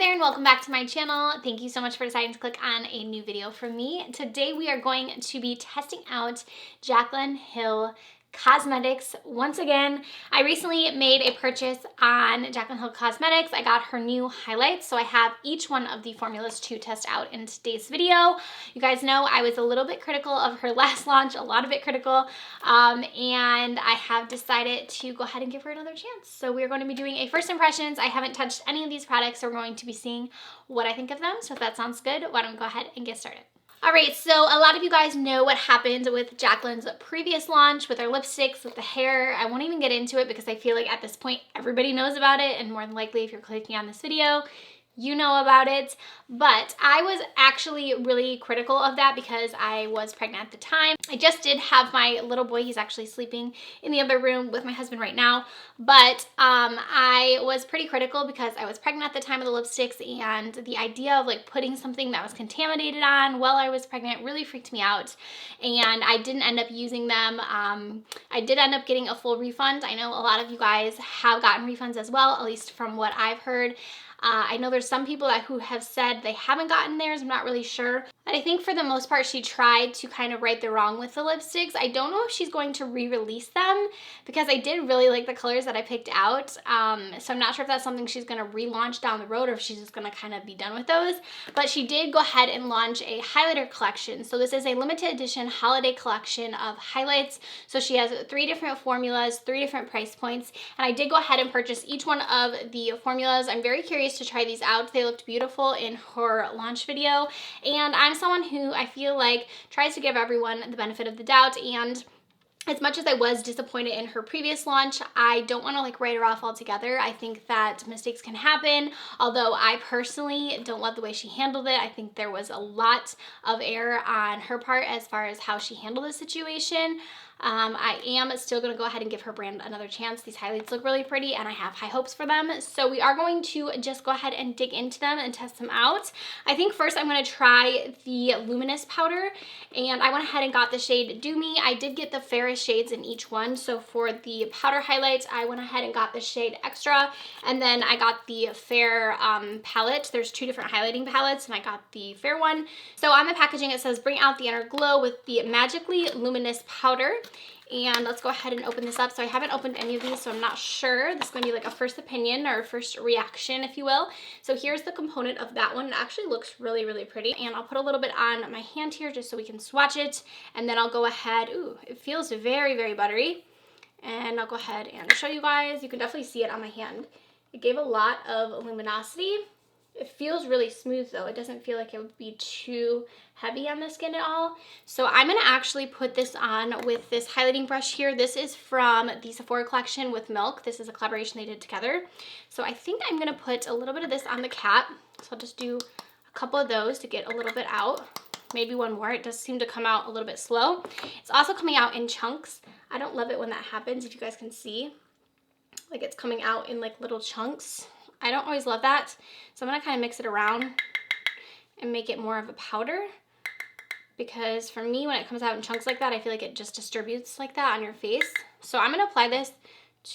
there and welcome back to my channel. Thank you so much for deciding to click on a new video from me. Today we are going to be testing out Jaclyn Hill Cosmetics once again. I recently made a purchase on Jaclyn Hill Cosmetics. I got her new highlights, so I have each one of the formulas to test out in today's video. You guys know I was a little bit critical of her last launch, a lot of it critical, and I have decided to go ahead and give her another chance. So we're going to be doing a first impressions. I haven't touched any of these products, so we're going to be seeing what I think of them. So if that sounds good, why don't we go ahead and get started. Alright, so a lot of you guys know what happened with Jaclyn's previous launch, with her lipsticks, with the hair. I won't even get into it because I feel like at this point everybody knows about it, and more than likely if you're clicking on this video, you know about it. But I was actually really critical of that because I was pregnant at the time. I just did have my little boy. He's actually sleeping in the other room with my husband right now. But I was pretty critical because I was pregnant at the time of the lipsticks, and the idea of like putting something that was contaminated on while I was pregnant really freaked me out. And I didn't end up using them. I did end up getting a full refund. I know a lot of you guys have gotten refunds as well, at least from what I've heard. I know there's some people who have said they haven't gotten theirs. I'm not really sure. But I think for the most part, she tried to kind of right the wrong with the lipsticks. I don't know if she's going to re-release them because I did really like the colors that I picked out. So I'm not sure if that's something she's going to relaunch down the road or if she's just going to kind of be done with those. But she did go ahead and launch a highlighter collection. So this is a limited edition holiday collection of highlights. So she has 3 different formulas, 3 different price points. And I did go ahead and purchase each one of the formulas. I'm very curious to try these out. They looked beautiful in her launch video, and I'm someone who I feel like tries to give everyone the benefit of the doubt, and as much as I was disappointed in her previous launch, I don't want to like write her off altogether. I think that mistakes can happen, although I personally don't love the way she handled it. I think there was a lot of error on her part as far as how she handled the situation. I am still going to go ahead and give her brand another chance. These highlights look really pretty and I have high hopes for them. So we are going to just go ahead and dig into them and test them out. I think first I'm going to try the luminous powder, and I went ahead and got the shade Do Me. I did get the fairest shades in each one. So for the powder highlights, I went ahead and got the shade Extra, and then I got the fair palette. There's 2 different highlighting palettes and I got the fair one. So on the packaging it says bring out the inner glow with the magically luminous powder. And let's go ahead and open this up. So I haven't opened any of these, so I'm not sure. This is going to be like a first opinion or a first reaction, if you will. So here's the component of that one. It actually looks really, really pretty. And I'll put a little bit on my hand here just so we can swatch it. And then I'll go ahead. Ooh, it feels very, very buttery. And I'll go ahead and show you guys. You can definitely see it on my hand. It gave a lot of luminosity. It feels really smooth though. It doesn't feel like it would be too heavy on the skin at all. So I'm going to actually put this on with this highlighting brush here. This is from the Sephora collection with Milk. This is a collaboration they did together. So I think I'm going to put a little bit of this on the cap. So I'll just do a couple of those to get a little bit out. Maybe one more. It does seem to come out a little bit slow. It's also coming out in chunks. I don't love it when that happens, if you guys can see. Like it's coming out in like little chunks. I don't always love that, so I'm going to kind of mix it around and make it more of a powder, because for me when it comes out in chunks like that, I feel like it just distributes like that on your face. So I'm going to apply this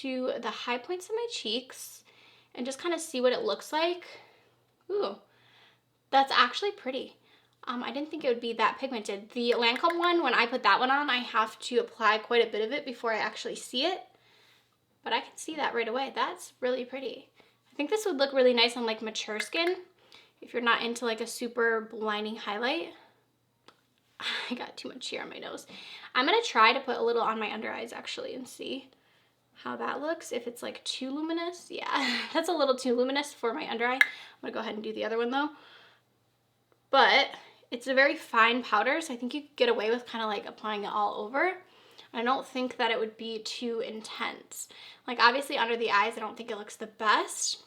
to the high points of my cheeks and just kind of see what it looks like. Ooh, that's actually pretty. I didn't think it would be that pigmented. The Lancome one, when I put that one on, I have to apply quite a bit of it before I actually see it, but I can see that right away. That's really pretty. I think this would look really nice on like mature skin if you're not into like a super blinding highlight. I got too much here on my nose. I'm going to try to put a little on my under eyes actually and see how that looks. If it's like too luminous, yeah, that's a little too luminous for my under eye. I'm going to go ahead and do the other one though. But it's a very fine powder, so I think you could get away with kind of like applying it all over. I don't think that it would be too intense. Like obviously under the eyes, I don't think it looks the best.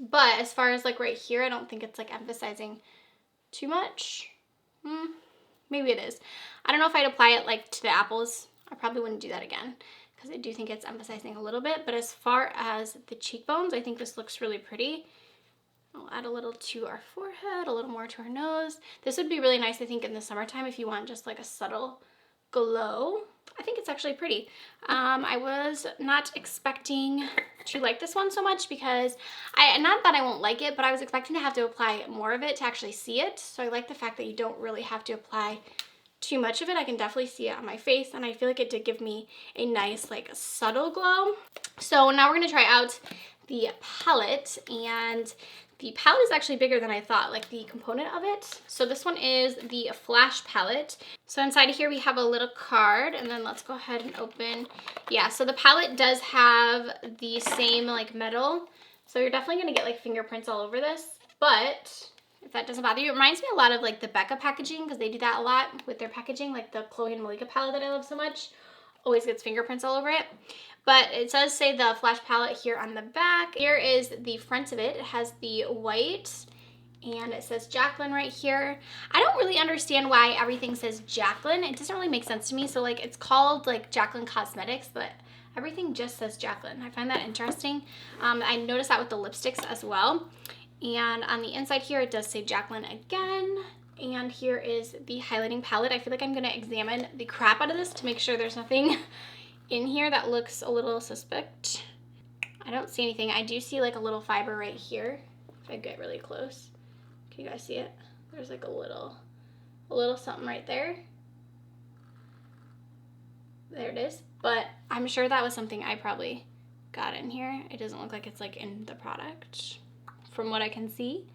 But as far as like right here, I don't think it's like emphasizing too much. Maybe it is. I don't know if I'd apply it like to the apples. I probably wouldn't do that again because I do think it's emphasizing a little bit. But as far as the cheekbones, I think this looks really pretty. I'll add a little to our forehead, a little more to our nose. This would be really nice, I think, in the summertime if you want just like a subtle glow. I think it's actually pretty. I was not expecting to like this one so much because not that I won't like it, but I was expecting to have to apply more of it to actually see it. So I like the fact that you don't really have to apply too much of it. I can definitely see it on my face, and I feel like it did give me a nice like subtle glow. So now we're gonna try out the palette, and the palette is actually bigger than I thought, like the component of it. So this one is the Flash palette. So inside of here we have a little card, and then let's go ahead and open. Yeah, so the palette does have the same like metal. So you're definitely gonna get like fingerprints all over this, but if that doesn't bother you, it reminds me a lot of like the Becca packaging, because they do that a lot with their packaging, like the Chloe and Malika palette that I love so much. Always gets fingerprints all over it. But it does say the Flash palette here on the back. Here is the front of it. It has the white, and it says Jaclyn right here. I don't really understand why everything says Jaclyn. It doesn't really make sense to me. So like it's called like Jaclyn Cosmetics, but everything just says Jaclyn. I find that interesting. I noticed that with the lipsticks as well. And on the inside here, it does say Jaclyn again. And here is the highlighting palette. I feel like I'm gonna examine the crap out of this to make sure there's nothing in here that looks a little suspect. I don't see anything. I do see like a little fiber right here. If I get really close, can you guys see it? There's like a little something right there. There it is. But I'm sure that was something I probably got in here. It doesn't look like it's like in the product from what I can see.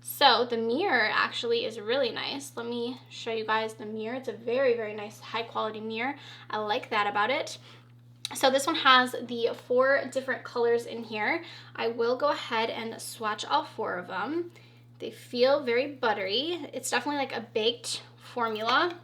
So the mirror actually is really nice. Let me show you guys the mirror. It's a very, very nice high quality mirror. I like that about it. So this one has the 4 different colors in here. I will go ahead and swatch all 4 of them. They feel very buttery. It's definitely like a baked formula.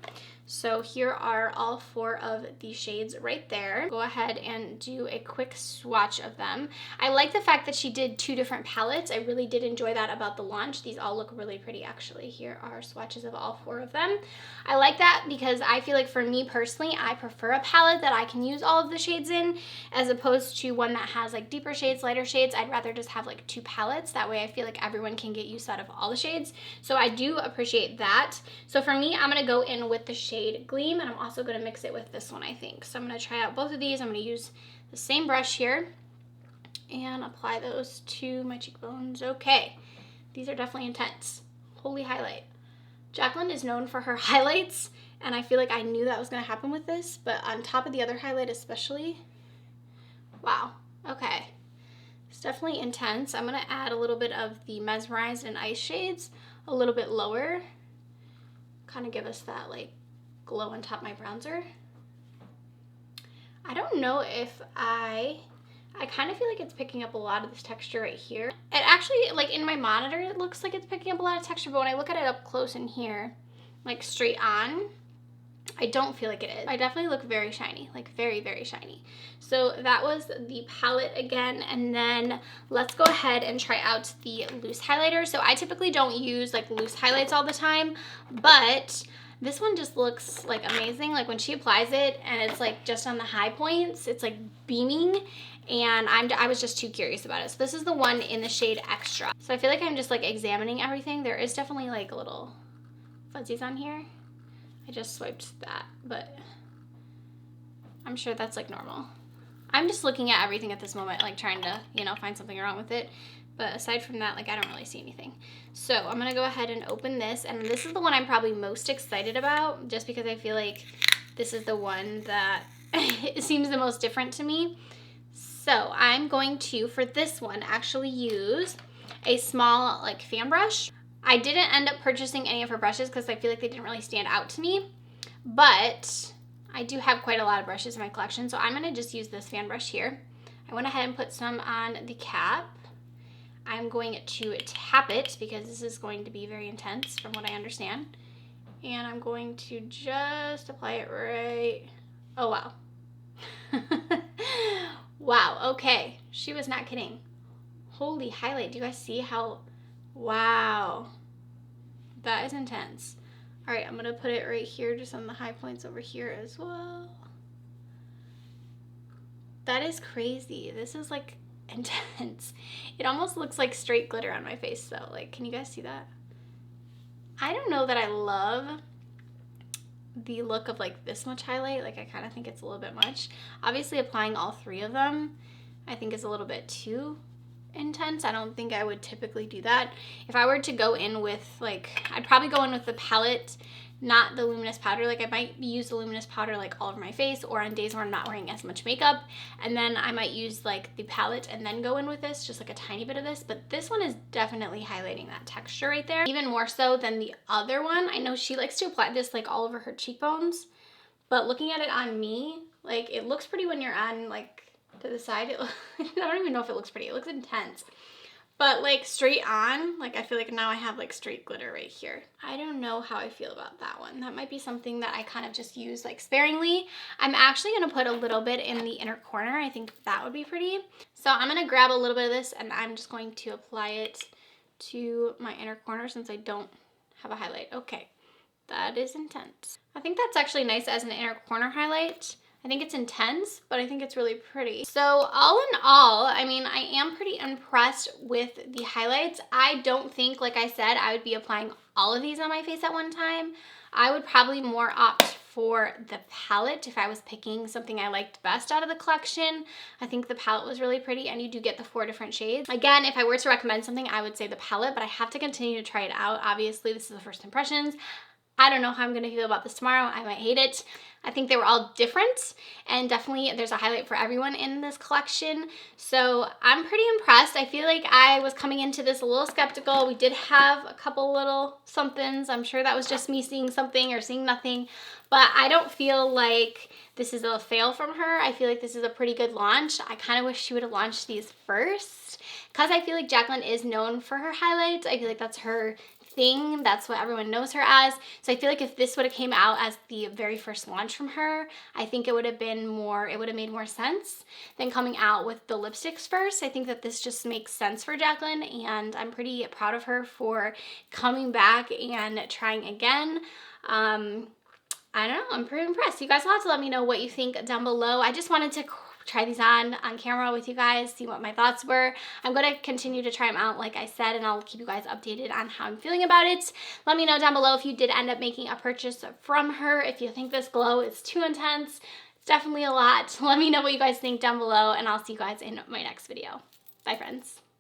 So here are all 4 of the shades right there. Go ahead and do a quick swatch of them. I like the fact that she did 2 different palettes. I really did enjoy that about the launch. These all look really pretty actually. Here are swatches of all 4 of them. I like that because I feel like for me personally, I prefer a palette that I can use all of the shades in as opposed to one that has like deeper shades, lighter shades. I'd rather just have like 2 palettes. That way I feel like everyone can get use out of all the shades. So I do appreciate that. So for me, I'm gonna go in with the shade Gleam, and I'm also going to mix it with this one, I think. So I'm going to try out both of these. I'm going to use the same brush here and apply those to my cheekbones. Okay, these are definitely intense. Holy highlight. Jaclyn is known for her highlights, and I feel like I knew that was going to happen with this, but on top of the other highlight especially. Wow, okay. It's definitely intense. I'm going to add a little bit of the Mesmerized and Ice shades a little bit lower. Kind of give us that like glow on top of my bronzer. I don't know if I kind of feel like it's picking up a lot of this texture right here. It actually, like in my monitor, it looks like it's picking up a lot of texture, but when I look at it up close in here, like straight on, I don't feel like it is. I definitely look very shiny, like very, very shiny. So that was the palette again, and then let's go ahead and try out the loose highlighter. So I typically don't use like loose highlights all the time, but this one just looks like amazing. Like when she applies it and it's like just on the high points, it's like beaming, and I was just too curious about it. So this is the one in the shade Extra. So I feel like I'm just like examining everything. There is definitely like little fuzzies on here. I just swiped that, but I'm sure that's like normal. I'm just looking at everything at this moment, like trying to, you know, find something wrong with it. But aside from that, like I don't really see anything. So I'm gonna go ahead and open this, and this is the one I'm probably most excited about, just because I feel like this is the one that it seems the most different to me. So I'm going to, for this one, actually use a small like fan brush. I didn't end up purchasing any of her brushes because I feel like they didn't really stand out to me, but I do have quite a lot of brushes in my collection, so I'm gonna just use this fan brush here. I went ahead and put some on the cap. I'm going to tap it because this is going to be very intense from what I understand. And I'm going to just apply it right. Oh, wow. Wow, okay. She was not kidding. Holy highlight. Do you guys see how, wow. That is intense. All right, I'm gonna put it right here, just on the high points over here as well. That is crazy. This is like intense. It almost looks like straight glitter on my face though. Like, can you guys see that? I don't know that I love the look of like this much highlight. Like I kind of think it's a little bit much. Obviously applying all three of them I think is a little bit too intense. I don't think I would typically do that. If I were to go in with like, I'd probably go in with the palette, not the luminous powder. Like I might use the luminous powder like all over my face or on days where I'm not wearing as much makeup. And then I might use like the palette and then go in with this, just like a tiny bit of this. But this one is definitely highlighting that texture right there. Even more so than the other one. I know she likes to apply this like all over her cheekbones, but looking at it on me, like it looks pretty when you're on like to the side. I don't even know if it looks pretty. It looks intense. But like straight on, like I feel like now I have like straight glitter right here. I don't know how I feel about that one. That might be something that I kind of just use like sparingly. I'm actually gonna put a little bit in the inner corner. I think that would be pretty. So I'm gonna grab a little bit of this and I'm just going to apply it to my inner corner since I don't have a highlight. Okay, that is intense. I think that's actually nice as an inner corner highlight. I think it's intense, but I think it's really pretty. So all in all, I mean, I am pretty impressed with the highlights. I don't think, like I said, I would be applying all of these on my face at one time. I would probably more opt for the palette if I was picking something I liked best out of the collection. I think the palette was really pretty and you do get the 4 different shades. Again, if I were to recommend something, I would say the palette, but I have to continue to try it out. Obviously, this is the first impressions. I don't know how I'm gonna feel about this tomorrow. I might hate it. I think they were all different and definitely there's a highlight for everyone in this collection. So I'm pretty impressed. I feel like I was coming into this a little skeptical. We did have a couple little somethings. I'm sure that was just me seeing something or seeing nothing, but I don't feel like this is a fail from her. I feel like this is a pretty good launch. I kind of wish she would have launched these first because I feel like Jaclyn is known for her highlights. I feel like that's her thing. That's what everyone knows her as. So I feel like if this would have came out as the very first launch from her, I think it would have been more, it would have made more sense than coming out with the lipsticks first. I think that this just makes sense for Jaclyn and I'm pretty proud of her for coming back and trying again. I don't know, I'm pretty impressed. You guys will have to let me know what you think down below. I just wanted to try these on camera with you guys, see what my thoughts were. I'm going to continue to try them out like I said, and I'll keep you guys updated on how I'm feeling about it. Let me know down below if you did end up making a purchase from her, if you think this glow is too intense. It's definitely a lot. Let me know what you guys think down below, and I'll see you guys in my next video. Bye, friends.